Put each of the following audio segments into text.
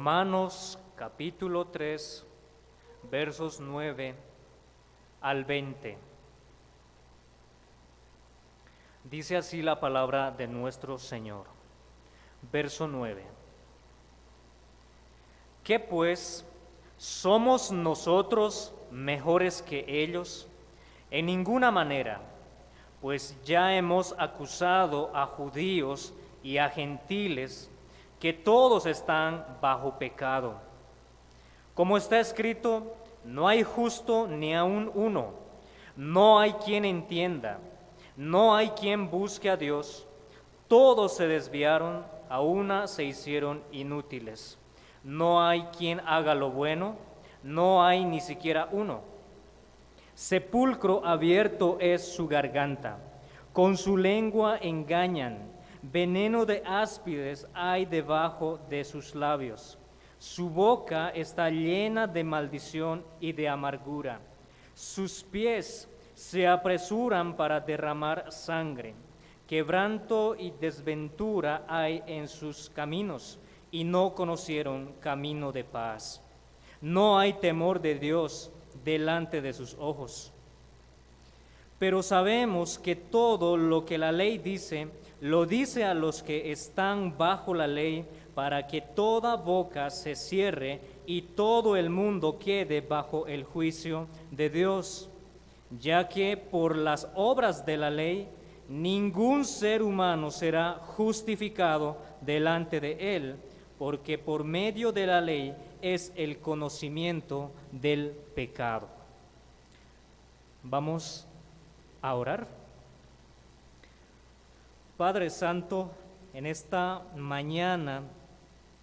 Romanos capítulo 3, versos 9 al 20. Dice así la palabra de nuestro Señor. Verso 9. ¿Qué pues? ¿Somos nosotros mejores que ellos? En ninguna manera, pues ya hemos acusado a judíos y a gentiles que todos están bajo pecado. Como está escrito, no hay justo ni aun uno, no hay quien entienda, no hay quien busque a Dios. Todos se desviaron, a una se hicieron inútiles. No hay quien haga lo bueno, no hay ni siquiera uno. Sepulcro abierto es su garganta, con su lengua engañan, veneno de áspides hay debajo de sus labios. Su boca está llena de maldición y de amargura. Sus pies se apresuran para derramar sangre. Quebranto y desventura hay en sus caminos, y no conocieron camino de paz. No hay temor de Dios delante de sus ojos. Pero sabemos que todo lo que la ley dice, lo dice a los que están bajo la ley, para que toda boca se cierre y todo el mundo quede bajo el juicio de Dios, ya que por las obras de la ley ningún ser humano será justificado delante de él, porque por medio de la ley es el conocimiento del pecado. Vamos a orar. Padre Santo, en esta mañana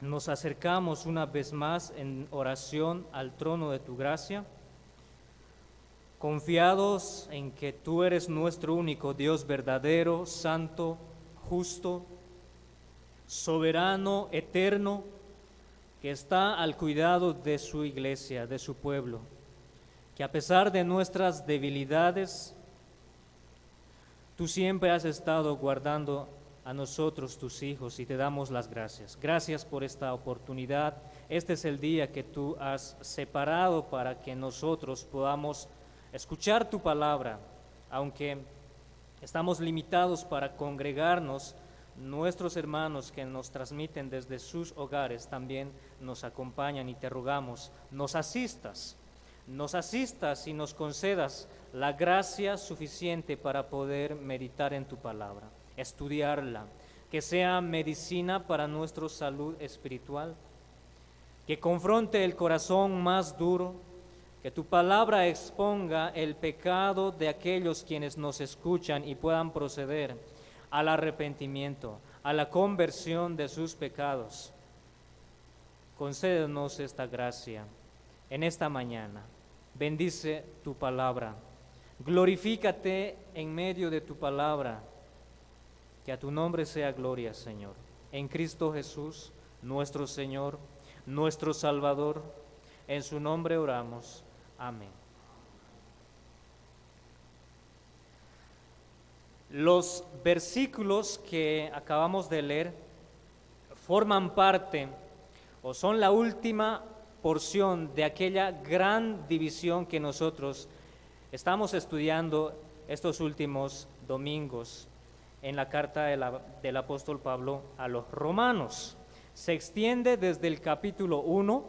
nos acercamos una vez más en oración al trono de tu gracia, confiados en que tú eres nuestro único Dios verdadero, santo, justo, soberano, eterno, que está al cuidado de su iglesia, de su pueblo, que a pesar de nuestras debilidades, tú siempre has estado guardando a nosotros, tus hijos, y te damos las gracias. Gracias por esta oportunidad. Este es el día que tú has separado para que nosotros podamos escuchar tu palabra, aunque estamos limitados para congregarnos. Nuestros hermanos que nos transmiten desde sus hogares también nos acompañan y te rogamos, nos asistas y nos concedas la gracia suficiente para poder meditar en tu palabra, estudiarla, que sea medicina para nuestra salud espiritual, que confronte el corazón más duro, que tu palabra exponga el pecado de aquellos quienes nos escuchan y puedan proceder al arrepentimiento, a la conversión de sus pecados. Concédenos esta gracia en esta mañana. Bendice tu palabra. Glorifícate en medio de tu palabra. Que a tu nombre sea gloria, Señor. En Cristo Jesús, nuestro Señor, nuestro Salvador. En su nombre oramos. Amén. Los versículos que acabamos de leer forman parte o son la última porción de aquella gran división que nosotros estamos estudiando estos últimos domingos en la carta del apóstol Pablo a los romanos. Se extiende desde el capítulo 1,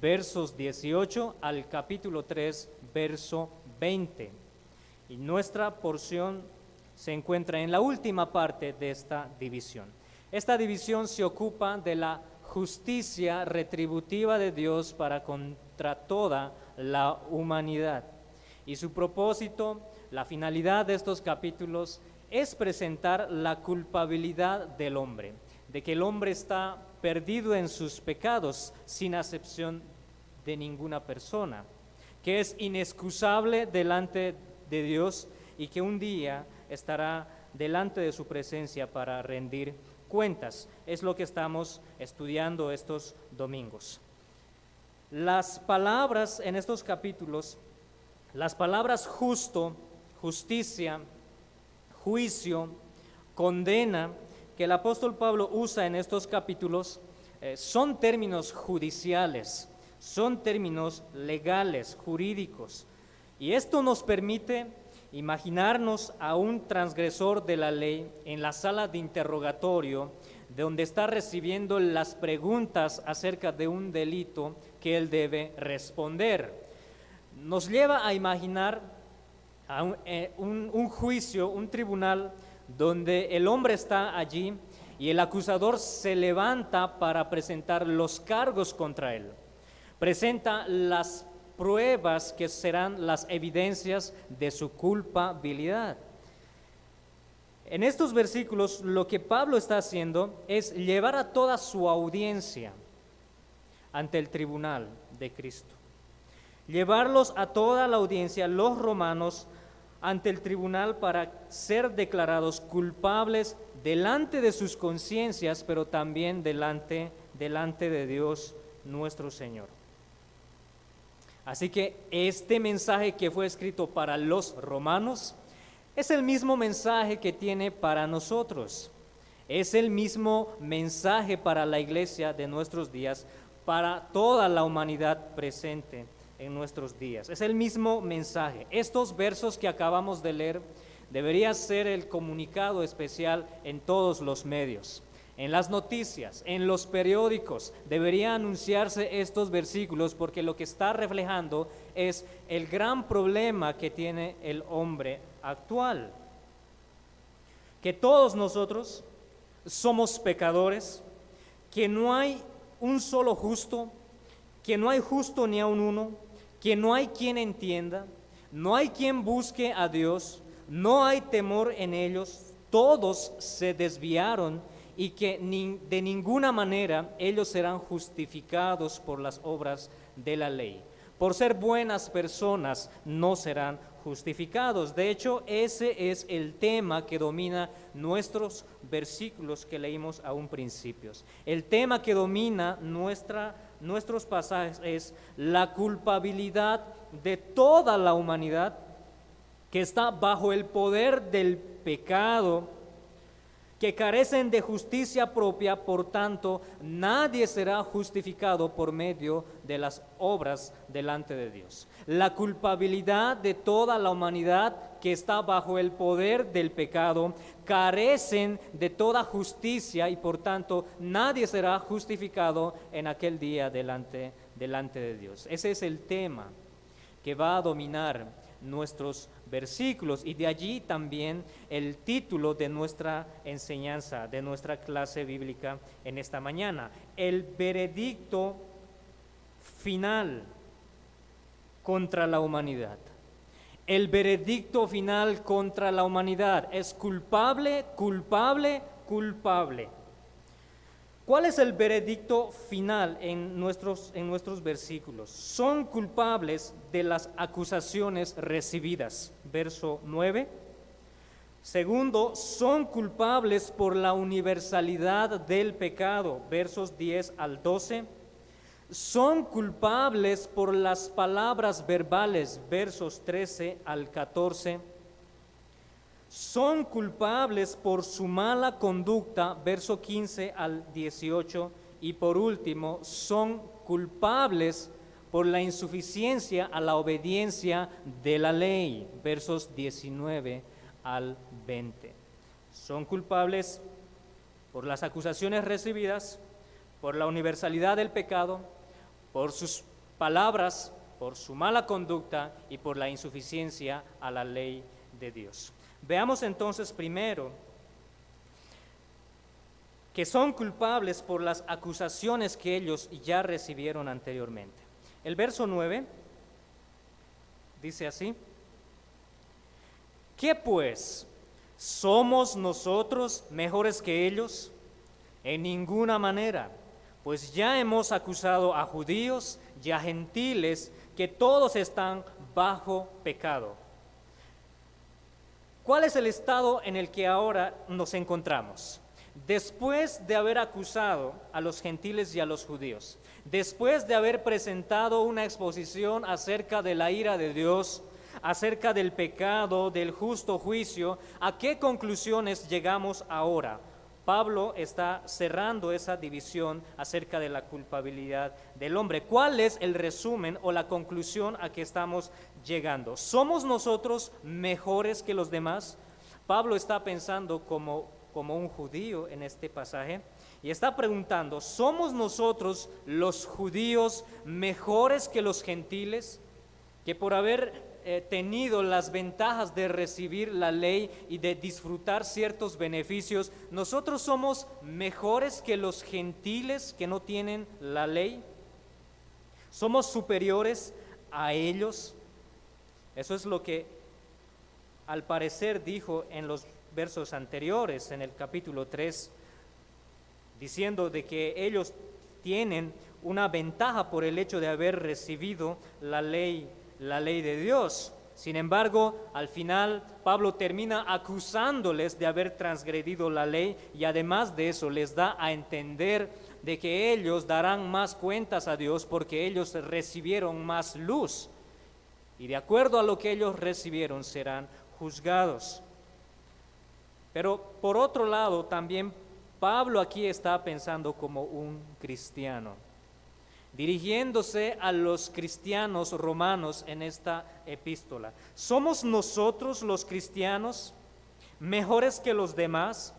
versos 18, al capítulo 3, verso 20. Y nuestra porción se encuentra en la última parte de esta división. Esta división se ocupa de la justicia retributiva de Dios para contra toda la humanidad. Y su propósito, la finalidad de estos capítulos, es presentar la culpabilidad del hombre, de que el hombre está perdido en sus pecados, sin acepción de ninguna persona, que es inexcusable delante de Dios y que un día estará delante de su presencia para rendir cuentas. Es lo que estamos estudiando estos domingos. Las palabras en estos capítulos, las palabras justo, justicia, juicio, condena, que el apóstol Pablo usa en estos capítulos, son términos judiciales, son términos legales, jurídicos. Y esto nos permite imaginarnos a un transgresor de la ley en la sala de interrogatorio, donde está recibiendo las preguntas acerca de un delito que él debe responder. Nos lleva a imaginar a un juicio, un tribunal, donde el hombre está allí y el acusador se levanta para presentar los cargos contra él. Presenta las pruebas que serán las evidencias de su culpabilidad. En estos versículos lo que Pablo está haciendo es llevar a toda su audiencia ante el tribunal de Cristo. Llevarlos a toda la audiencia, los romanos, ante el tribunal para ser declarados culpables delante de sus conciencias, pero también delante de Dios nuestro Señor. Así que este mensaje que fue escrito para los romanos es el mismo mensaje que tiene para nosotros. Es el mismo mensaje para la iglesia de nuestros días, para toda la humanidad presente en nuestros días. Es el mismo mensaje. Estos versos que acabamos de leer debería ser el comunicado especial en todos los medios. En las noticias, en los periódicos, debería anunciarse estos versículos porque lo que está reflejando es el gran problema que tiene el hombre actual. Que todos nosotros somos pecadores, que no hay un solo justo, que no hay justo ni aun uno, que no hay quien entienda, no hay quien busque a Dios, no hay temor en ellos, todos se desviaron y que de ninguna manera ellos serán justificados por las obras de la ley. Por ser buenas personas no serán justificados. De hecho, ese es el tema que domina nuestros versículos que leímos a un principio. El tema que domina nuestros pasajes es la culpabilidad de toda la humanidad que está bajo el poder del pecado, que carecen de justicia propia, por tanto, nadie será justificado por medio de las obras delante de Dios. La culpabilidad de toda la humanidad que está bajo el poder del pecado, carecen de toda justicia y por tanto nadie será justificado en aquel día delante de Dios. Ese es el tema que va a dominar nuestros versículos y de allí también el título de nuestra enseñanza, de nuestra clase bíblica en esta mañana: el veredicto final contra la humanidad. El veredicto final contra la humanidad es culpable, culpable, culpable. ¿Cuál es el veredicto final en nuestros versículos? Son culpables de las acusaciones recibidas, verso 9. Segundo, son culpables por la universalidad del pecado, versos 10 al 12. Son culpables por las palabras verbales, versos 13 al 14. Son culpables por su mala conducta, verso 15 al 18, y por último, son culpables por la insuficiencia a la obediencia de la ley, versos 19 al 20. Son culpables por las acusaciones recibidas, por la universalidad del pecado, por sus palabras, por su mala conducta y por la insuficiencia a la ley de Dios. Veamos entonces primero que son culpables por las acusaciones que ellos ya recibieron anteriormente. El verso 9 dice así: ¿qué pues? ¿Somos nosotros mejores que ellos? En ninguna manera, pues ya hemos acusado a judíos y a gentiles que todos están bajo pecado. ¿Cuál es el estado en el que ahora nos encontramos? Después de haber acusado a los gentiles y a los judíos, después de haber presentado una exposición acerca de la ira de Dios, acerca del pecado, del justo juicio, ¿a qué conclusiones llegamos ahora? Pablo está cerrando esa división acerca de la culpabilidad del hombre. ¿Cuál es el resumen o la conclusión a que estamos llegando? ¿Somos nosotros mejores que los demás? Pablo está pensando como un judío en este pasaje y está preguntando, ¿somos nosotros los judíos mejores que los gentiles? Que por haber tenido las ventajas de recibir la ley y de disfrutar ciertos beneficios, ¿nosotros somos mejores que los gentiles que no tienen la ley? ¿Somos superiores a ellos? Eso es lo que al parecer dijo en los versos anteriores, en el capítulo 3, diciendo de que ellos tienen una ventaja por el hecho de haber recibido la ley de Dios. Sin embargo, al final Pablo termina acusándoles de haber transgredido la ley y además de eso les da a entender de que ellos darán más cuentas a Dios porque ellos recibieron más luz y de acuerdo a lo que ellos recibieron serán juzgados. Pero por otro lado también Pablo aquí está pensando como un cristiano, dirigiéndose a los cristianos romanos en esta epístola. ¿Somos nosotros los cristianos mejores que los demás?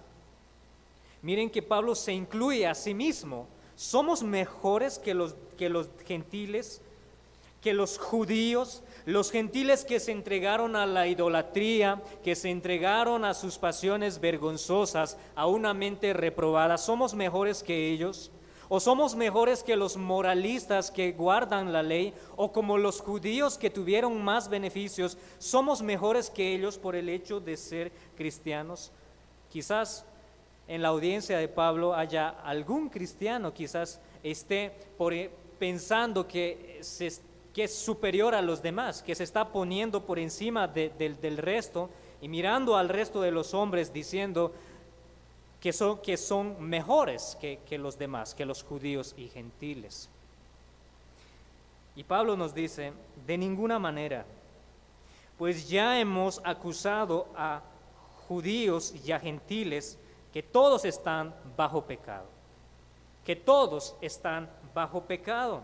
Miren que Pablo se incluye a sí mismo. ¿Somos mejores que los gentiles, que los judíos? Los gentiles que se entregaron a la idolatría, que se entregaron a sus pasiones vergonzosas, a una mente reprobada, ¿somos mejores que ellos? ¿O somos mejores que los moralistas que guardan la ley? ¿O como los judíos que tuvieron más beneficios, somos mejores que ellos por el hecho de ser cristianos? Quizás en la audiencia de Pablo haya algún cristiano, quizás esté pensando que es superior a los demás, que se está poniendo por encima del resto y mirando al resto de los hombres diciendo que son mejores que los demás, que los judíos y gentiles. Y Pablo nos dice, de ninguna manera, pues ya hemos acusado a judíos y a gentiles que todos están bajo pecado, que todos están bajo pecado.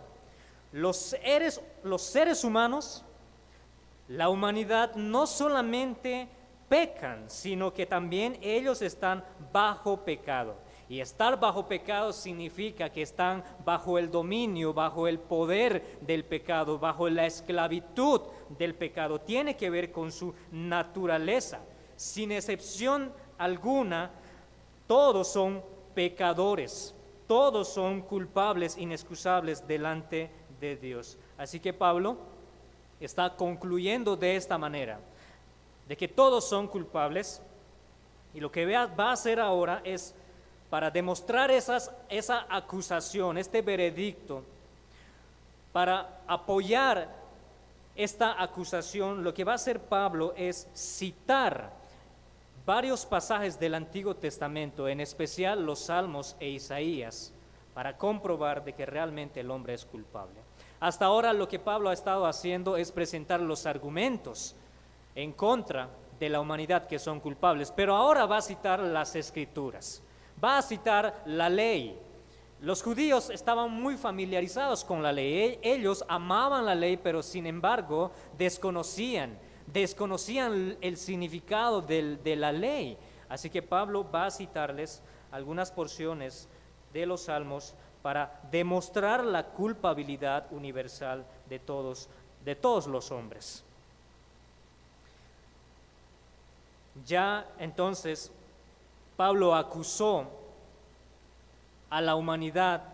Los seres humanos, la humanidad no solamente pecan, sino que también ellos están bajo pecado. Y estar bajo pecado significa que están bajo el dominio, bajo el poder del pecado, bajo la esclavitud del pecado. Tiene que ver con su naturaleza. Sin excepción alguna, todos son pecadores, todos son culpables, inexcusables delante de Dios. Así que Pablo está concluyendo de esta manera, de que todos son culpables, y lo que va a hacer ahora es, para demostrar esa acusación, este veredicto, para apoyar esta acusación, lo que va a hacer Pablo es citar varios pasajes del Antiguo Testamento, en especial los Salmos e Isaías, para comprobar de que realmente el hombre es culpable. Hasta ahora lo que Pablo ha estado haciendo es presentar los argumentos en contra de la humanidad que son culpables, pero ahora va a citar las Escrituras, va a citar la ley. Los judíos estaban muy familiarizados con la ley, ellos amaban la ley, pero sin embargo desconocían el significado de la ley. Así que Pablo va a citarles algunas porciones de los Salmos para demostrar la culpabilidad universal de todos los hombres. Ya entonces Pablo acusó a la humanidad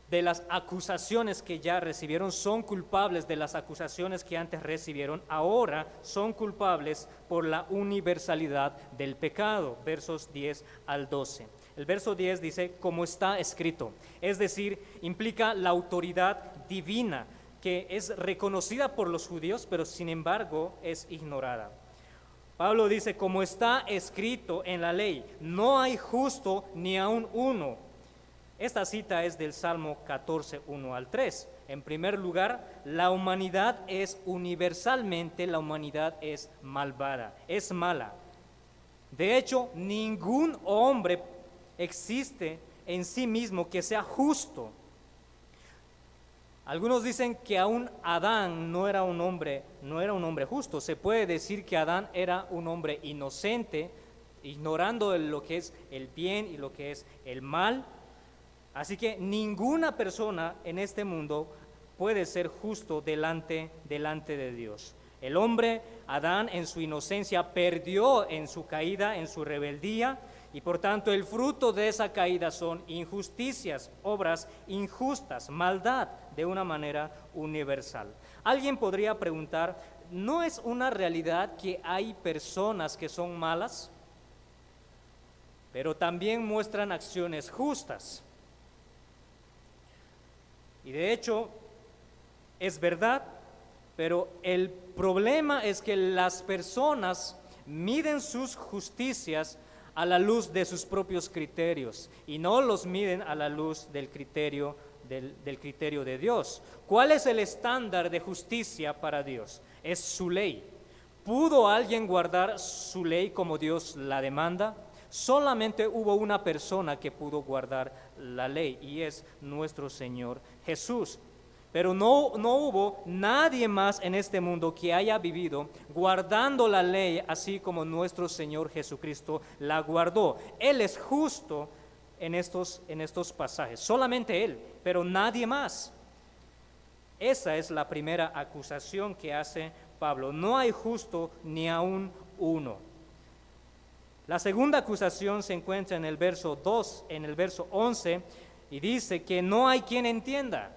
de las acusaciones que ya recibieron, son culpables de las acusaciones que antes recibieron, ahora son culpables por la universalidad del pecado, versos 10 al 12. El verso 10 dice, como está escrito, es decir, implica la autoridad divina que es reconocida por los judíos, pero sin embargo es ignorada. Pablo dice, como está escrito en la ley, no hay justo ni aun uno. Esta cita es del Salmo 14, 1 al 3. En primer lugar, la humanidad es universalmente, la humanidad es malvada, es mala. De hecho, ningún hombre existe en sí mismo que sea justo. Algunos dicen que aún Adán no era un hombre justo. Se puede decir que Adán era un hombre inocente, ignorando lo que es el bien y lo que es el mal. Así que ninguna persona en este mundo puede ser justo delante de Dios. El hombre, Adán, en su inocencia perdió en su caída, en su rebeldía, y por tanto el fruto de esa caída son injusticias, obras injustas, maldad de una manera universal. Alguien podría preguntar, ¿no es una realidad que hay personas que son malas, pero también muestran acciones justas? Y de hecho, es verdad, pero el problema es que las personas miden sus justicias a la luz de sus propios criterios y no los miden a la luz del criterio de Dios. ¿Cuál es el estándar de justicia para Dios? Es su ley. ¿Pudo alguien guardar su ley como Dios la demanda? Solamente hubo una persona que pudo guardar la ley y es nuestro Señor Jesús. Pero no hubo nadie más en este mundo que haya vivido guardando la ley así como nuestro Señor Jesucristo la guardó. Él es justo en estos pasajes, solamente Él, pero nadie más. Esa es la primera acusación que hace Pablo. No hay justo ni aún uno. La segunda acusación se encuentra en el verso 2, en el verso 11, y dice que no hay quien entienda.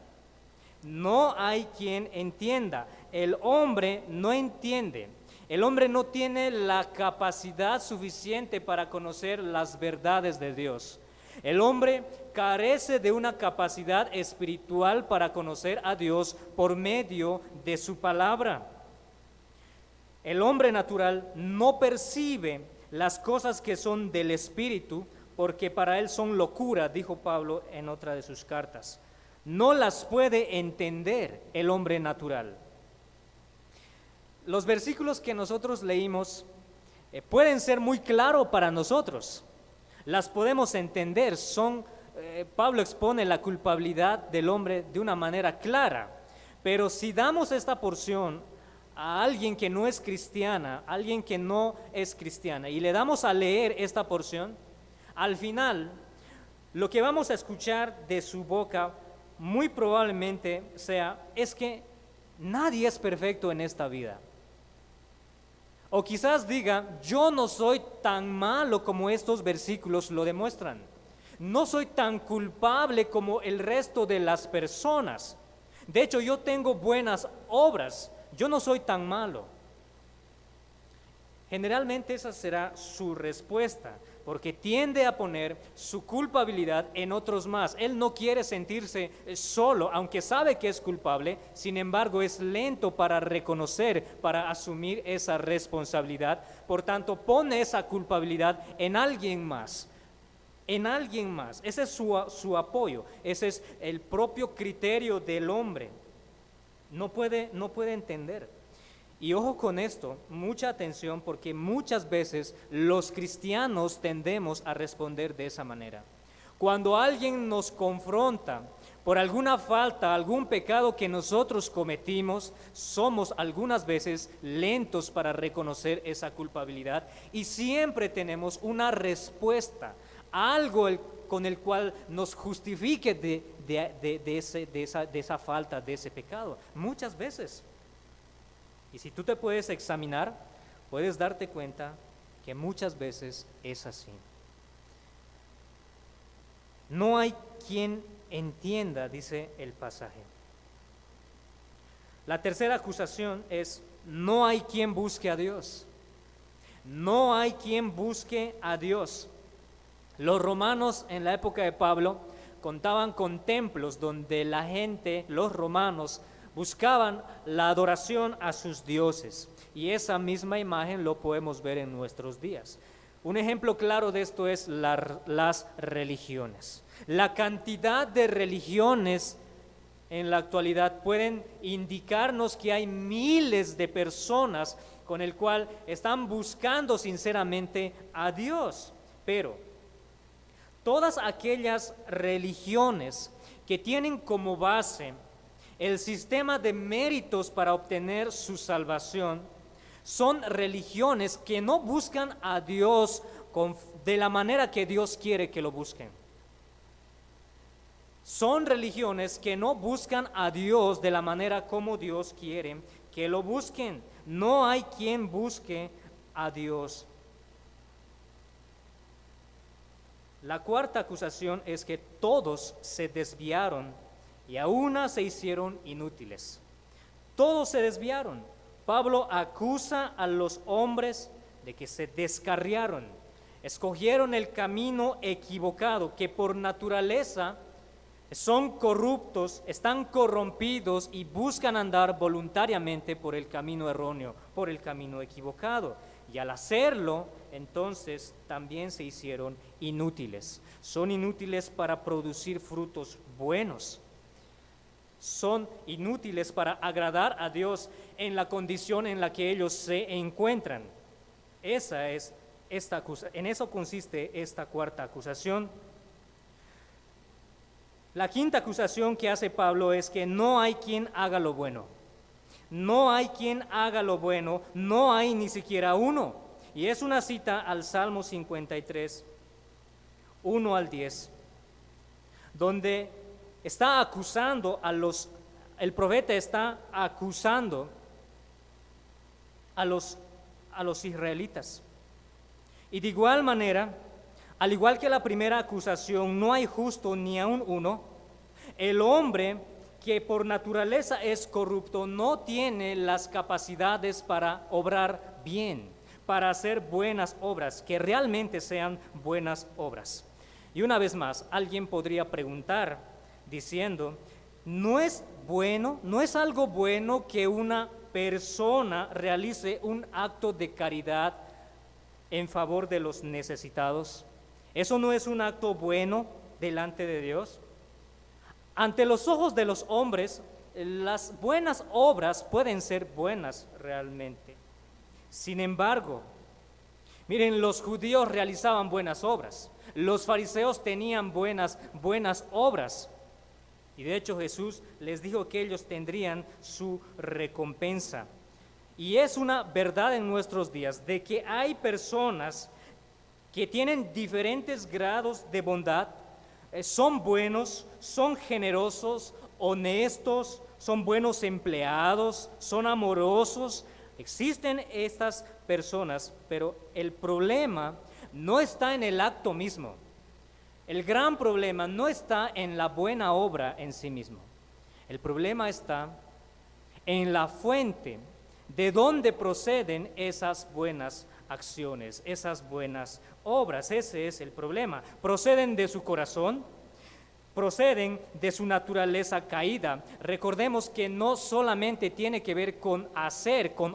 No hay quien entienda. El hombre no entiende. El hombre no tiene la capacidad suficiente para conocer las verdades de Dios. El hombre carece de una capacidad espiritual para conocer a Dios por medio de su palabra. El hombre natural no percibe las cosas que son del Espíritu porque para él son locura, dijo Pablo en otra de sus cartas. No las puede entender el hombre natural. Los versículos que nosotros leímos pueden ser muy claros para nosotros. Las podemos entender. Pablo expone la culpabilidad del hombre de una manera clara. Pero si damos esta porción a alguien que no es cristiana, y le damos a leer esta porción, al final lo que vamos a escuchar de su boca muy probablemente es que nadie es perfecto en esta vida. O quizás diga, yo no soy tan malo como estos versículos lo demuestran. No soy tan culpable como el resto de las personas. De hecho, yo tengo buenas obras. Yo no soy tan malo. Generalmente esa será su respuesta, porque tiende a poner su culpabilidad en otros más. Él no quiere sentirse solo, aunque sabe que es culpable, sin embargo es lento para reconocer, para asumir esa responsabilidad. Por tanto, pone esa culpabilidad en alguien más. Ese es su apoyo, ese es el propio criterio del hombre. No puede entender. Y ojo con esto, mucha atención, porque muchas veces los cristianos tendemos a responder de esa manera. Cuando alguien nos confronta por alguna falta, algún pecado que nosotros cometimos, somos algunas veces lentos para reconocer esa culpabilidad y siempre tenemos una respuesta, algo con el cual nos justifique de esa falta, de ese pecado. Muchas veces. Y si tú te puedes examinar, puedes darte cuenta que muchas veces es así. No hay quien entienda, dice el pasaje. La tercera acusación es, no hay quien busque a Dios. No hay quien busque a Dios. Los romanos en la época de Pablo contaban con templos donde la gente, los romanos, buscaban la adoración a sus dioses, y esa misma imagen lo podemos ver en nuestros días. Un ejemplo claro de esto es las religiones. La cantidad de religiones en la actualidad pueden indicarnos que hay miles de personas con el cual están buscando sinceramente a Dios, pero Todas aquellas religiones que tienen como base el sistema de méritos para obtener su salvación son religiones que no buscan a Dios de la manera que Dios quiere que lo busquen. Son religiones que no buscan a Dios de la manera como Dios quiere que lo busquen. No hay quien busque a Dios. La cuarta acusación es que todos se desviaron y a una se hicieron inútiles. Todos se desviaron. Pablo acusa a los hombres de que se descarriaron, escogieron el camino equivocado, que por naturaleza son corruptos, están corrompidos y buscan andar voluntariamente por el camino erróneo, por el camino equivocado. Y al hacerlo, entonces también se hicieron inútiles. Son inútiles para producir frutos buenos. Son inútiles para agradar a Dios en la condición en la que ellos se encuentran. En eso consiste esta cuarta acusación. La quinta acusación que hace Pablo es que no hay quien haga lo bueno. No hay quien haga lo bueno, no hay ni siquiera uno. Y es una cita al Salmo 53, 1 al 10, donde está acusando el profeta está acusando a los israelitas. Y de igual manera, al igual que la primera acusación, no hay justo ni aun uno. El hombre que por naturaleza es corrupto no tiene las capacidades para obrar bien, para hacer buenas obras, que realmente sean buenas obras. Y una vez más, alguien podría preguntar diciendo, ¿no es algo bueno que una persona realice un acto de caridad en favor de los necesitados? ¿Eso no es un acto bueno delante de Dios? Ante los ojos de los hombres, las buenas obras pueden ser buenas realmente. Sin embargo, miren, los judíos realizaban buenas obras, los fariseos tenían buenas obras, y de hecho Jesús les dijo que ellos tendrían su recompensa. Y es una verdad en nuestros días de que hay personas que tienen diferentes grados de bondad, son buenos, son generosos, honestos, son buenos empleados, son amorosos. Existen estas personas, pero el problema no está en el acto mismo. El gran problema no está en la buena obra en sí mismo. El problema está en la fuente de donde proceden esas buenas acciones, esas buenas obras. Ese es el problema. Proceden de su corazón, proceden de su naturaleza caída. Recordemos que no solamente tiene que ver con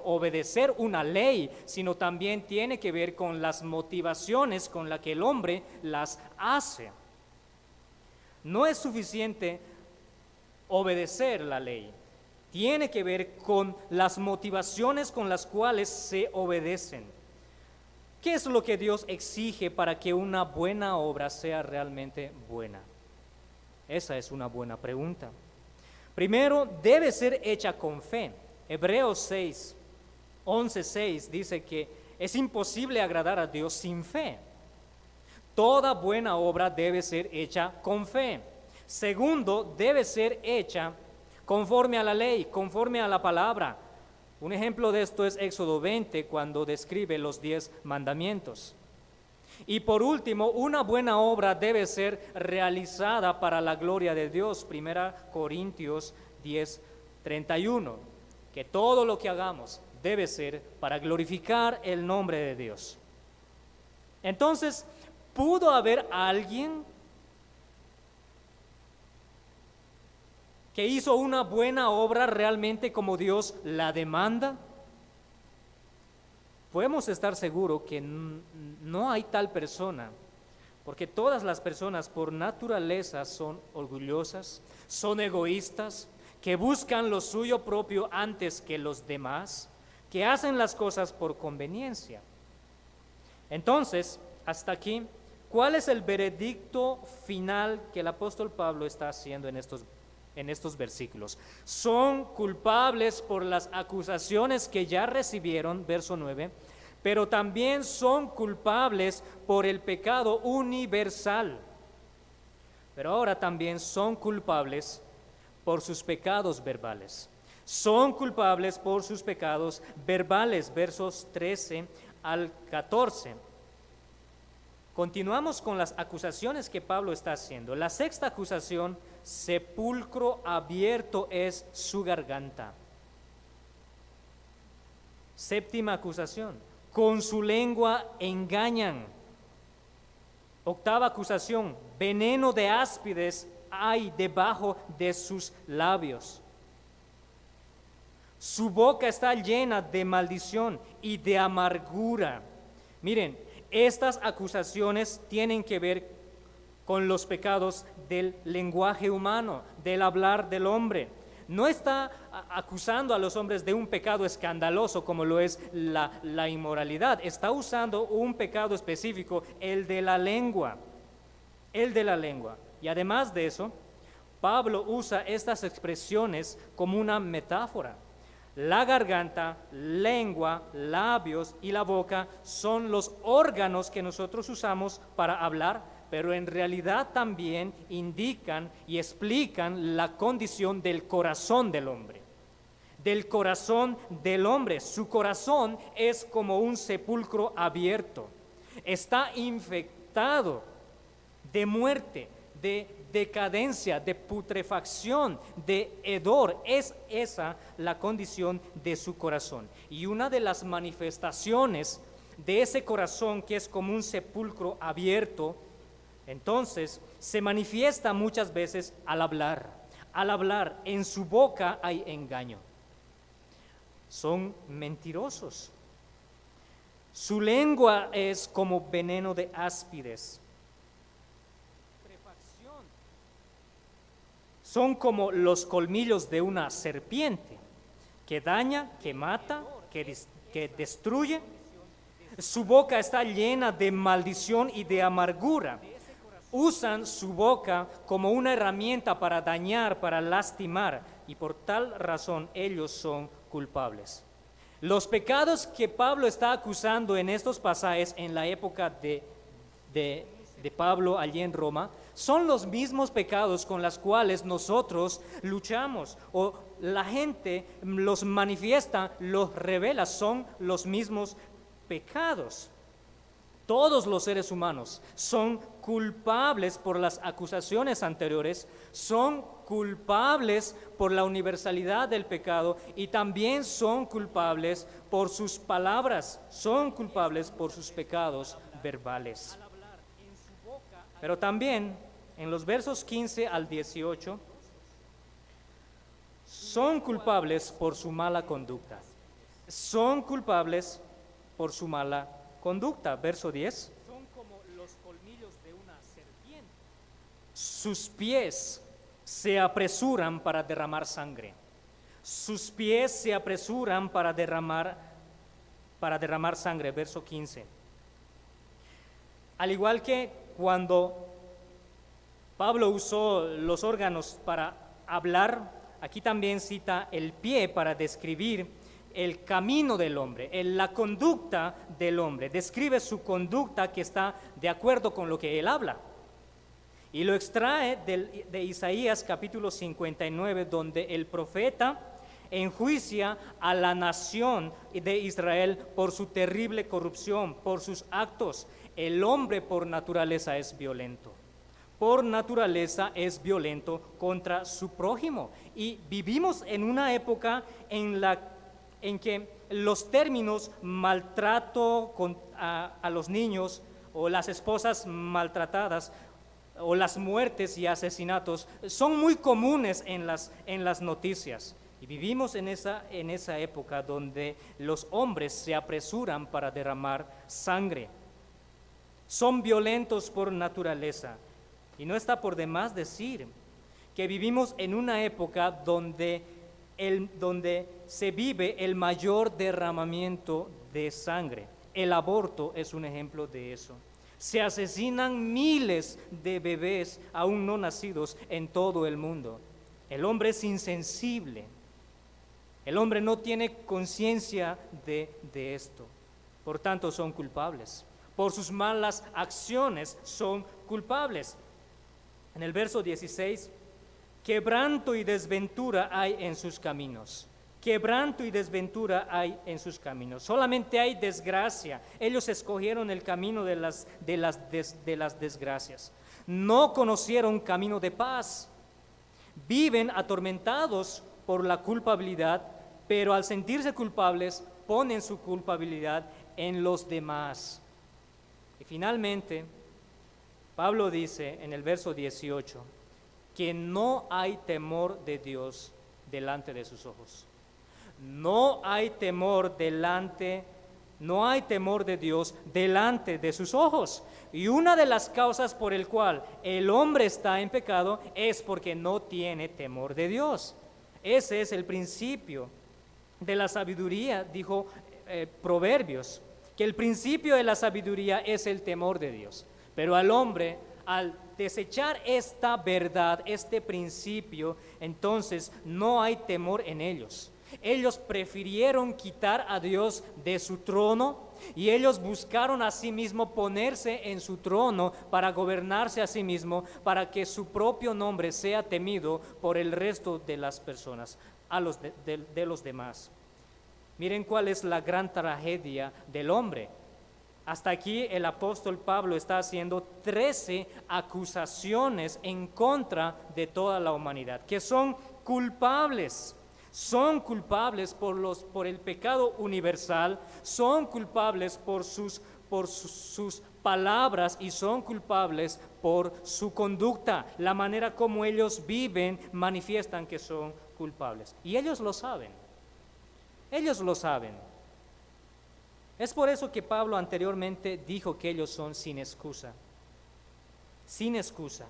obedecer una ley, sino también tiene que ver con las motivaciones con las que el hombre las hace. No es suficiente obedecer la ley. Tiene que ver con las motivaciones con las cuales se obedecen. ¿Qué es lo que Dios exige para que una buena obra sea realmente buena? Esa es una buena pregunta. Primero, debe ser hecha con fe. Hebreos 11:6 dice que es imposible agradar a Dios sin fe. Toda buena obra debe ser hecha con fe. Segundo, debe ser hecha conforme a la ley, conforme a la palabra. Un ejemplo de esto es Éxodo 20, cuando describe los 10 mandamientos. Y por último, una buena obra debe ser realizada para la gloria de Dios. 1 Corintios 10:31, que todo lo que hagamos debe ser para glorificar el nombre de Dios. Entonces, ¿pudo haber alguien que hizo una buena obra realmente como Dios la demanda? Podemos estar seguros que no hay tal persona, porque todas las personas por naturaleza son orgullosas, son egoístas, que buscan lo suyo propio antes que los demás, que hacen las cosas por conveniencia. Entonces, hasta aquí ¿Cuál es el veredicto final que el apóstol Pablo está haciendo en estos versículos? Son culpables por las acusaciones que ya recibieron, verso 9, pero también son culpables por el pecado universal. Pero ahora también son culpables por sus pecados verbales. Son culpables por sus pecados verbales, versos 13 al 14. Continuamos con las acusaciones que Pablo está haciendo. La sexta acusación: sepulcro abierto es su garganta. Séptima acusación: con su lengua engañan. Octava acusación: veneno de áspides hay debajo de sus labios. Su boca está llena de maldición y de amargura. Miren, estas acusaciones tienen que ver con los pecados del lenguaje humano, del hablar del hombre. No está acusando a los hombres de un pecado escandaloso como lo es la inmoralidad. Está usando un pecado específico, el de la lengua. El de la lengua. Y además de eso, Pablo usa estas expresiones como una metáfora. La garganta, lengua, labios y la boca son los órganos que nosotros usamos para hablar, pero en realidad también indican y explican la condición del corazón del hombre. Del corazón del hombre. Su corazón es como un sepulcro abierto. Está infectado de muerte, de decadencia, de putrefacción, de hedor. Es esa la condición de su corazón. Y una de las manifestaciones de ese corazón, que es como un sepulcro abierto, entonces se manifiesta muchas veces al hablar. Al hablar, en su boca hay engaño. Son mentirosos. Su lengua es como veneno de áspides. Son como los colmillos de una serpiente, que daña, que mata, que destruye. Su boca está llena de maldición y de amargura. Usan su boca como una herramienta para dañar, para lastimar, y por tal razón ellos son culpables. Los pecados que Pablo está acusando en estos pasajes en la época de Pablo allí en Roma son los mismos pecados con los cuales nosotros luchamos, o la gente los manifiesta, los revela. Son los mismos pecados. Todos los seres humanos son culpables por las acusaciones anteriores, son culpables por la universalidad del pecado y también son culpables por sus palabras, son culpables por sus pecados verbales. Pero también en los versos 15 al 18 son culpables por su mala conducta. Son culpables por su mala conducta. Verso 10. Son como los colmillos de una serpiente. Sus pies se apresuran para derramar sangre. Sus pies se apresuran para derramar sangre. Verso 15. Al igual que cuando Pablo usó los órganos para hablar, aquí también cita el pie para describir el camino del hombre, la conducta del hombre. Describe su conducta que está de acuerdo con lo que él habla. Y lo extrae de Isaías capítulo 59, donde el profeta enjuicia a la nación de Israel por su terrible corrupción, por sus actos. El hombre por naturaleza es violento. Por naturaleza es violento contra su prójimo. Y vivimos en una época en que los términos maltrato a los niños, o las esposas maltratadas, o las muertes y asesinatos son muy comunes en las noticias. Y vivimos en esa época donde los hombres se apresuran para derramar sangre. Son violentos por naturaleza. Y no está por demás decir que vivimos en una época donde se vive el mayor derramamiento de sangre. El aborto es un ejemplo de eso. Se asesinan miles de bebés aún no nacidos en todo el mundo. El hombre es insensible. El hombre no tiene conciencia de esto. Por tanto, son culpables. Por sus malas acciones son culpables. En el verso 16, quebranto y desventura hay en sus caminos. Quebranto y desventura hay en sus caminos. Solamente hay desgracia. Ellos escogieron el camino de las desgracias. No conocieron camino de paz. Viven atormentados por la culpabilidad, pero al sentirse culpables, ponen su culpabilidad en los demás. Y finalmente, Pablo dice en el verso 18 que no hay temor de Dios delante de sus ojos. No hay temor de Dios delante de sus ojos. Y una de las causas por el cual el hombre está en pecado es porque no tiene temor de Dios. Ese es el principio de la sabiduría, dijo Proverbios, que el principio de la sabiduría es el temor de Dios. Pero al hombre, al desechar esta verdad, este principio, entonces no hay temor en ellos. Ellos prefirieron quitar a Dios de su trono y ellos buscaron a sí mismo ponerse en su trono para gobernarse a sí mismo, para que su propio nombre sea temido por el resto de las personas, de los demás. Miren cuál es la gran tragedia del hombre. Hasta aquí el apóstol Pablo está haciendo 13 acusaciones en contra de toda la humanidad, que son culpables. Son culpables por el pecado universal, son culpables por sus palabras y son culpables por su conducta. La manera como ellos viven manifiestan que son culpables. Y ellos lo saben. Ellos lo saben. Es por eso que Pablo anteriormente dijo que ellos son sin excusa. Sin excusa.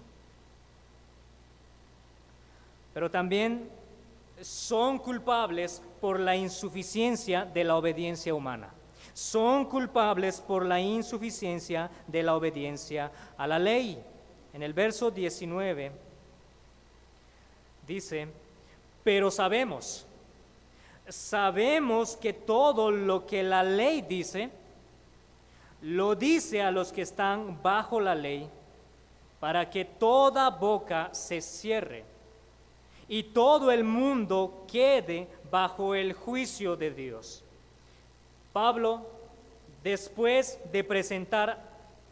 Pero también son culpables por la insuficiencia de la obediencia humana. Son culpables por la insuficiencia de la obediencia a la ley. En el verso 19 dice, pero sabemos que todo lo que la ley dice, lo dice a los que están bajo la ley, para que toda boca se cierre y todo el mundo quede bajo el juicio de Dios. Pablo, después de presentar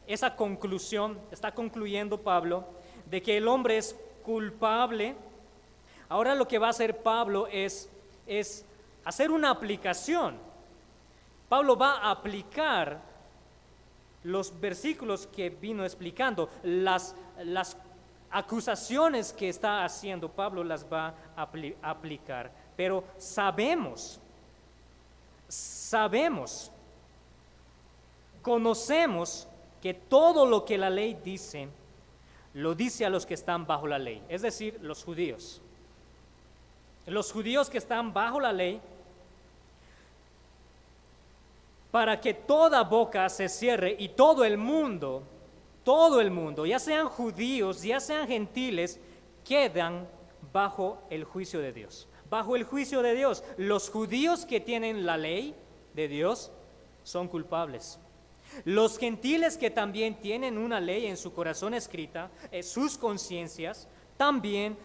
esa conclusión, está concluyendo Pablo, de que el hombre es culpable. Ahora lo que va a hacer Pablo es hacer una aplicación. Pablo va a aplicar los versículos que vino explicando, las acusaciones que está haciendo Pablo las va a aplicar, pero conocemos que todo lo que la ley dice, lo dice a los que están bajo la ley, es decir, los judíos. Los judíos que están bajo la ley, para que toda boca se cierre y todo el mundo, ya sean judíos, ya sean gentiles, quedan bajo el juicio de Dios. Bajo el juicio de Dios. Los judíos que tienen la ley de Dios son culpables. Los gentiles que también tienen una ley en su corazón escrita, sus conciencias, también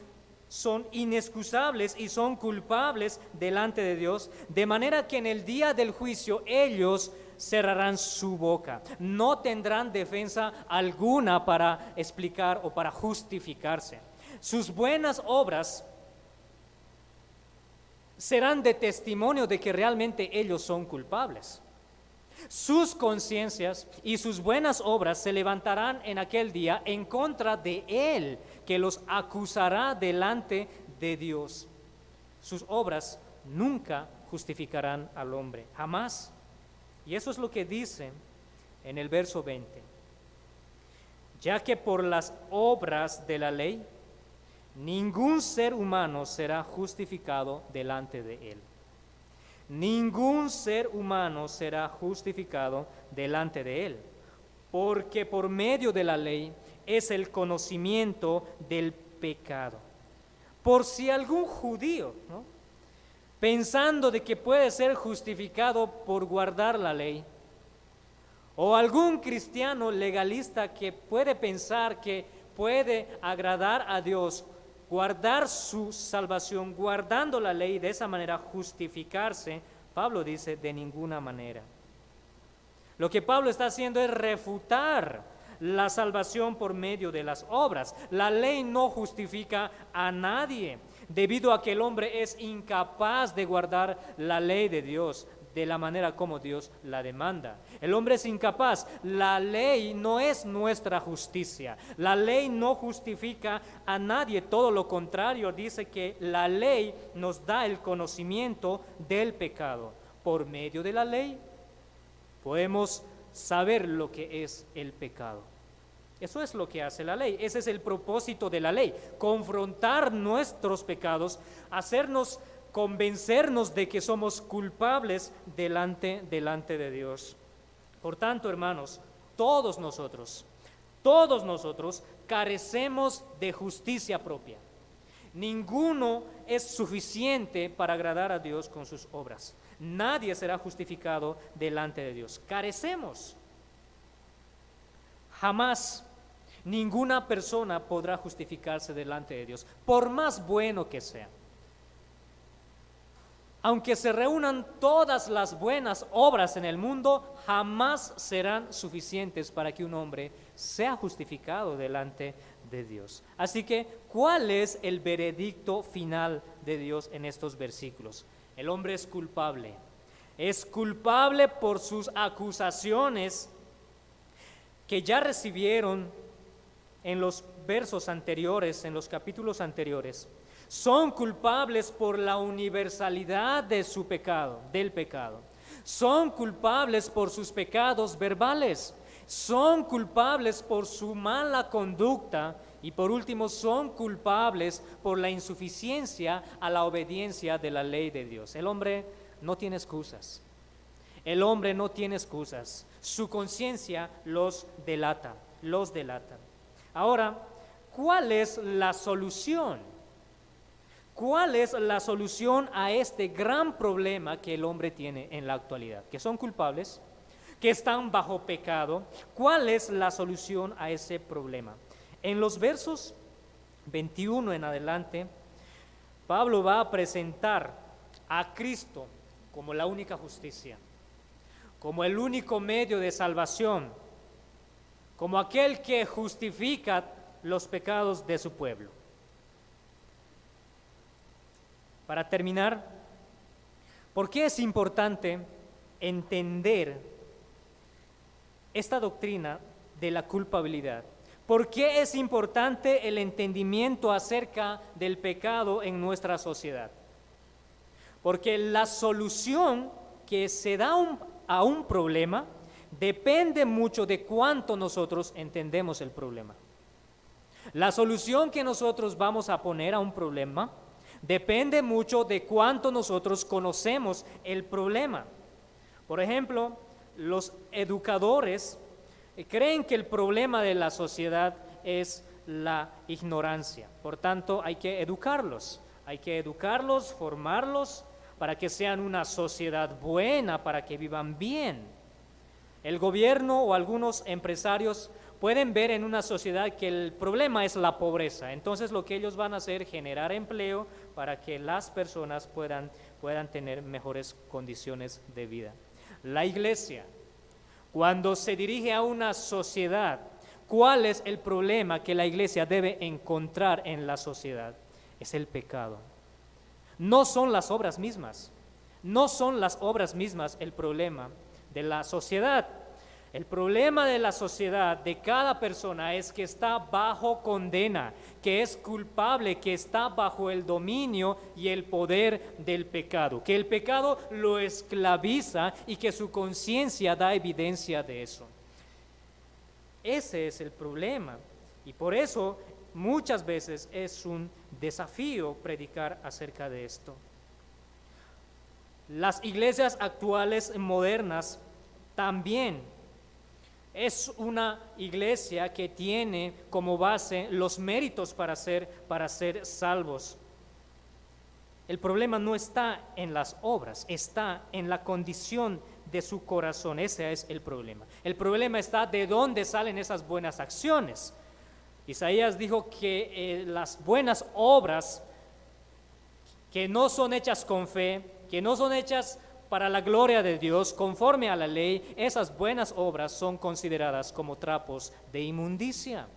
son inexcusables y son culpables delante de Dios, de manera que en el día del juicio ellos cerrarán su boca, no tendrán defensa alguna para explicar o para justificarse. Sus buenas obras serán de testimonio de que realmente ellos son culpables. Sus conciencias y sus buenas obras se levantarán en aquel día en contra de él, que los acusará delante de Dios. Sus obras nunca justificarán al hombre, jamás. Y eso es lo que dice en el verso 20. Ya que por las obras de la ley, ningún ser humano será justificado delante de él. Ningún ser humano será justificado delante de él, porque por medio de la ley es el conocimiento del pecado. Por si algún judío, ¿no?, pensando de que puede ser justificado por guardar la ley, o algún cristiano legalista que puede pensar que puede agradar a Dios, guardar su salvación, guardando la ley, de esa manera justificarse, Pablo dice, de ninguna manera. Lo que Pablo está haciendo es refutar la salvación por medio de las obras. La ley no justifica a nadie, debido a que el hombre es incapaz de guardar la ley de Dios de la manera como Dios la demanda. El hombre es incapaz. La ley no es nuestra justicia. La ley no justifica a nadie. Todo lo contrario, dice que la ley nos da el conocimiento del pecado. Por medio de la ley podemos saber lo que es el pecado. Eso es lo que hace la ley. Ese es el propósito de la ley: confrontar nuestros pecados, convencernos de que somos culpables delante de Dios. Por tanto, hermanos, todos nosotros carecemos de justicia propia. Ninguno es suficiente para agradar a Dios con sus obras. Nadie será justificado delante de Dios. Carecemos. Jamás ninguna persona podrá justificarse delante de Dios, por más bueno que sea. Aunque se reúnan todas las buenas obras en el mundo, jamás serán suficientes para que un hombre sea justificado delante de Dios. Así que, ¿cuál es el veredicto final de Dios en estos versículos? El hombre es culpable. Es culpable por sus acusaciones que ya recibieron en los versos anteriores, en los capítulos anteriores. Son culpables por la universalidad de su pecado, del pecado. Son culpables por sus pecados verbales. Son culpables por su mala conducta. Y por último, son culpables por la insuficiencia a la obediencia de la ley de Dios. El hombre no tiene excusas. El hombre no tiene excusas. Su conciencia los delata. Ahora, ¿cuál es la solución? ¿Cuál es la solución a este gran problema que el hombre tiene en la actualidad? Que son culpables, que están bajo pecado. ¿Cuál es la solución a ese problema? En los versos 21 en adelante, Pablo va a presentar a Cristo como la única justicia, como el único medio de salvación, como aquel que justifica los pecados de su pueblo. Para terminar, ¿por qué es importante entender esta doctrina de la culpabilidad? ¿Por qué es importante el entendimiento acerca del pecado en nuestra sociedad? Porque la solución que se da a un problema depende mucho de cuánto nosotros entendemos el problema. La solución que nosotros vamos a poner a un problema depende mucho de cuánto nosotros conocemos el problema. Por ejemplo, los educadores creen que el problema de la sociedad es la ignorancia. Por tanto, hay que educarlos, formarlos para que sean una sociedad buena, para que vivan bien. El gobierno o algunos empresarios pueden ver en una sociedad que el problema es la pobreza. Entonces lo que ellos van a hacer es generar empleo para que las personas puedan tener mejores condiciones de vida. La iglesia, cuando se dirige a una sociedad, ¿cuál es el problema que la iglesia debe encontrar en la sociedad? Es el pecado. No son las obras mismas. No son las obras mismas el problema de la sociedad. El problema de la sociedad, de cada persona, es que está bajo condena, que es culpable, que está bajo el dominio y el poder del pecado, que el pecado lo esclaviza y que su conciencia da evidencia de eso. Ese es el problema, y por eso muchas veces es un desafío predicar acerca de esto. Las iglesias actuales modernas también Es una iglesia que tiene como base los méritos para ser salvos. El problema no está en las obras, está en la condición de su corazón. Ese es el problema. El problema está de dónde salen esas buenas acciones. Isaías dijo que las buenas obras que no son hechas con fe, que no son hechas para la gloria de Dios, conforme a la ley, esas buenas obras son consideradas como trapos de inmundicia.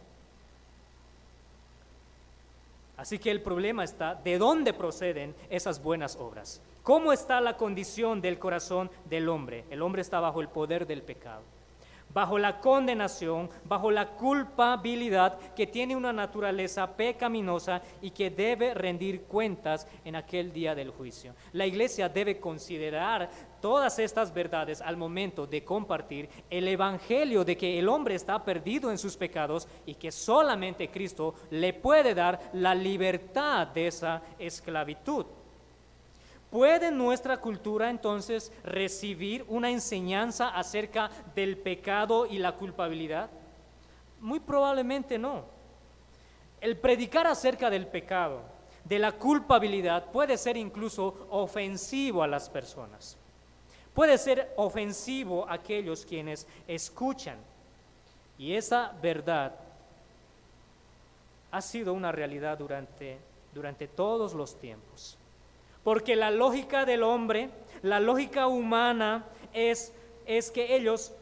Así que el problema está de dónde proceden esas buenas obras. ¿Cómo está la condición del corazón del hombre? El hombre está bajo el poder del pecado, bajo la condenación, bajo la culpabilidad, que tiene una naturaleza pecaminosa y que debe rendir cuentas en aquel día del juicio. La iglesia debe considerar todas estas verdades al momento de compartir el evangelio de que el hombre está perdido en sus pecados y que solamente Cristo le puede dar la libertad de esa esclavitud. ¿Puede nuestra cultura entonces recibir una enseñanza acerca del pecado y la culpabilidad? Muy probablemente no. El predicar acerca del pecado, de la culpabilidad, puede ser incluso ofensivo a las personas. Puede ser ofensivo a aquellos quienes escuchan. Y esa verdad ha sido una realidad durante todos los tiempos. Porque la lógica del hombre, la lógica humana es que ellos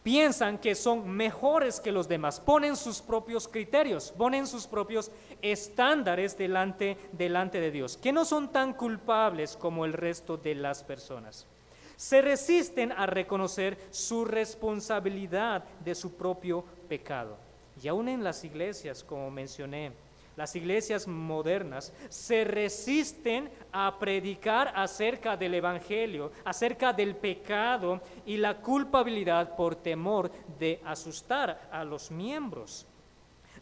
piensan que son mejores que los demás, ponen sus propios criterios, ponen sus propios estándares delante de Dios, que no son tan culpables como el resto de las personas. Se resisten a reconocer su responsabilidad de su propio pecado. Y aún en las iglesias, como mencioné, las iglesias modernas se resisten a predicar acerca del evangelio, acerca del pecado y la culpabilidad por temor de asustar a los miembros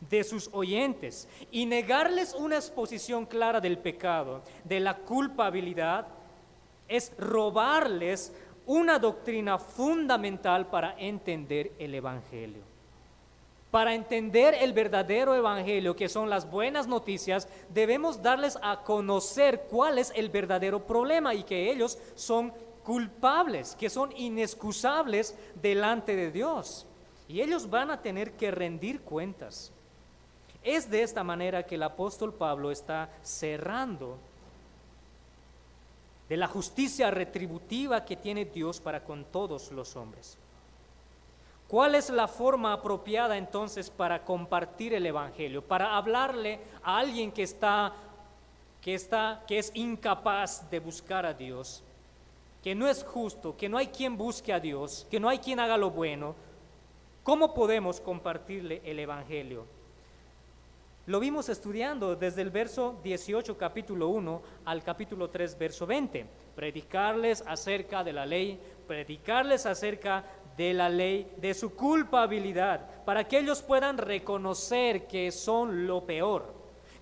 de sus oyentes y negarles una exposición clara del pecado, de la culpabilidad, es robarles una doctrina fundamental para entender el evangelio. Para entender el verdadero evangelio, que son las buenas noticias, debemos darles a conocer cuál es el verdadero problema y que ellos son culpables, que son inexcusables delante de Dios. Y ellos van a tener que rendir cuentas. Es de esta manera que el apóstol Pablo está cerrando de la justicia retributiva que tiene Dios para con todos los hombres. ¿Cuál es la forma apropiada entonces para compartir el evangelio, para hablarle a alguien que es incapaz de buscar a Dios, que no es justo, que no hay quien busque a Dios, que no hay quien haga lo bueno? ¿Cómo podemos compartirle el evangelio? Lo vimos estudiando desde el verso 18, capítulo 1, al capítulo 3, verso 20. Predicarles acerca de la ley, predicarles acerca de la ley, de su culpabilidad, para que ellos puedan reconocer que son lo peor,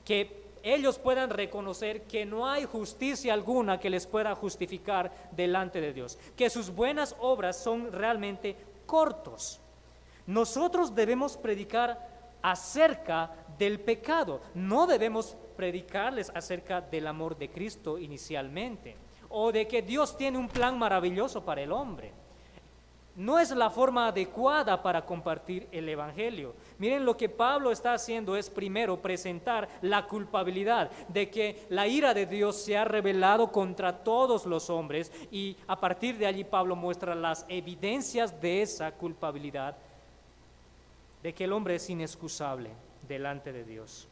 que ellos puedan reconocer que no hay justicia alguna que les pueda justificar delante de Dios, que sus buenas obras son realmente cortos. Nosotros debemos predicar acerca del pecado, no debemos predicarles acerca del amor de Cristo inicialmente, o de que Dios tiene un plan maravilloso para el hombre. No es la forma adecuada para compartir el evangelio. Miren, lo que Pablo está haciendo es primero presentar la culpabilidad de que la ira de Dios se ha revelado contra todos los hombres, y a partir de allí Pablo muestra las evidencias de esa culpabilidad, de que el hombre es inexcusable delante de Dios.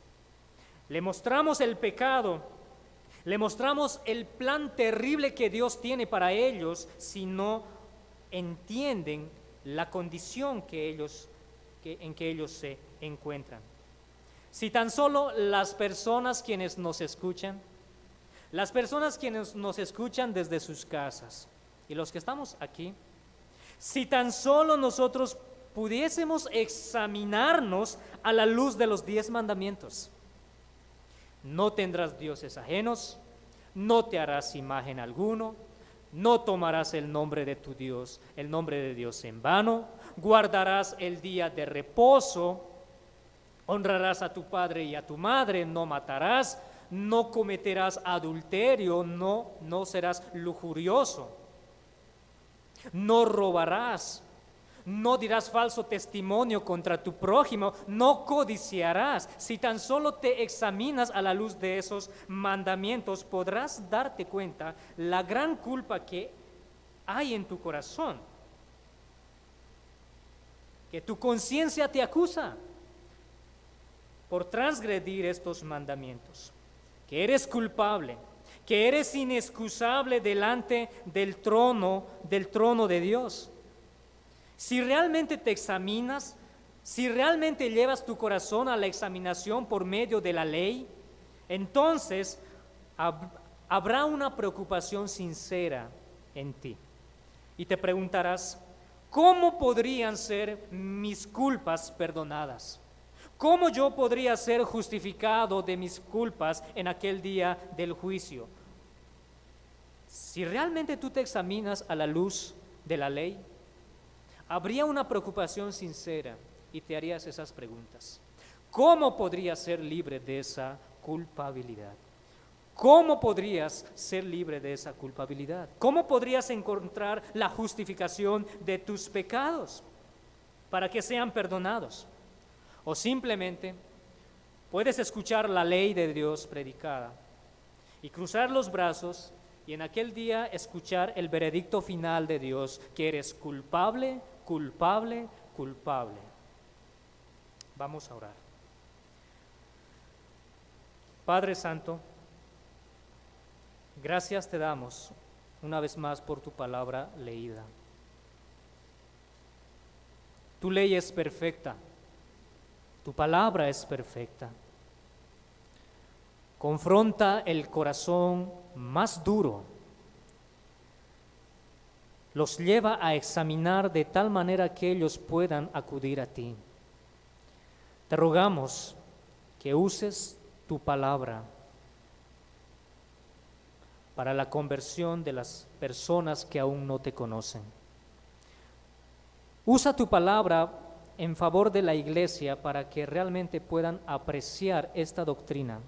Le mostramos el pecado, le mostramos el plan terrible que Dios tiene para ellos si no entienden la condición en que ellos se encuentran. Si tan solo las personas quienes nos escuchan desde sus casas, y los que estamos aquí, si tan solo nosotros pudiésemos examinarnos a la luz de los 10 mandamientos: no tendrás dioses ajenos, no te harás imagen alguno, no tomarás el nombre de tu Dios, el nombre de Dios en vano, guardarás el día de reposo, honrarás a tu padre y a tu madre, no matarás, no cometerás adulterio, no serás lujurioso, no robarás, no dirás falso testimonio contra tu prójimo, no codiciarás. Si tan solo te examinas a la luz de esos mandamientos, podrás darte cuenta la gran culpa que hay en tu corazón, que tu conciencia te acusa por transgredir estos mandamientos, que eres culpable, que eres inexcusable delante del trono de Dios. Si realmente te examinas, si realmente llevas tu corazón a la examinación por medio de la ley, entonces habrá una preocupación sincera en ti. Y te preguntarás, ¿cómo podrían ser mis culpas perdonadas? ¿Cómo yo podría ser justificado de mis culpas en aquel día del juicio? Si realmente tú te examinas a la luz de la ley, habría una preocupación sincera y te harías esas preguntas. ¿Cómo podrías ser libre de esa culpabilidad? ¿Cómo podrías ser libre de esa culpabilidad? ¿Cómo podrías encontrar la justificación de tus pecados para que sean perdonados? O simplemente puedes escuchar la ley de Dios predicada y cruzar los brazos y en aquel día escuchar el veredicto final de Dios, que eres culpable, culpable, culpable. Vamos a orar. Padre Santo, gracias te damos una vez más por tu palabra leída. Tu ley es perfecta, tu palabra es perfecta. Confronta el corazón más duro, los lleva a examinar de tal manera que ellos puedan acudir a ti. Te rogamos que uses tu palabra para la conversión de las personas que aún no te conocen. Usa tu palabra en favor de la iglesia para que realmente puedan apreciar esta doctrina.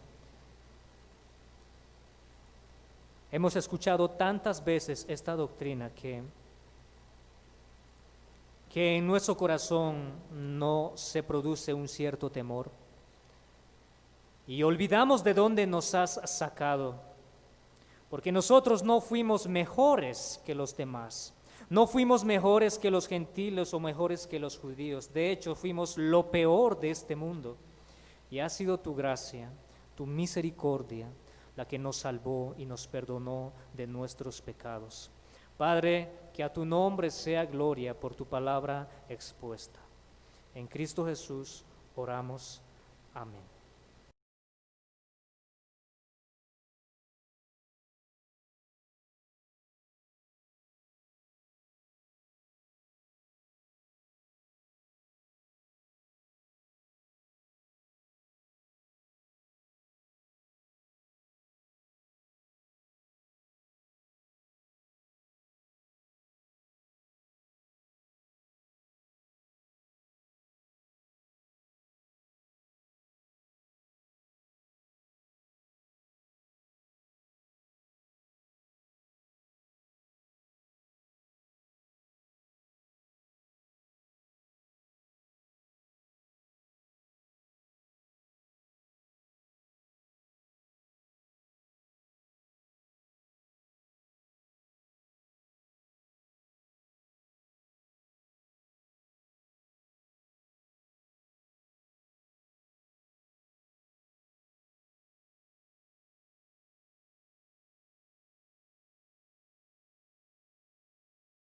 Hemos escuchado tantas veces esta doctrina que en nuestro corazón no se produce un cierto temor y olvidamos de dónde nos has sacado, porque nosotros no fuimos mejores que los demás, no fuimos mejores que los gentiles o mejores que los judíos, de hecho fuimos lo peor de este mundo y ha sido tu gracia, tu misericordia, la que nos salvó y nos perdonó de nuestros pecados. Padre, que a tu nombre sea gloria por tu palabra expuesta. En Cristo Jesús oramos. Amén.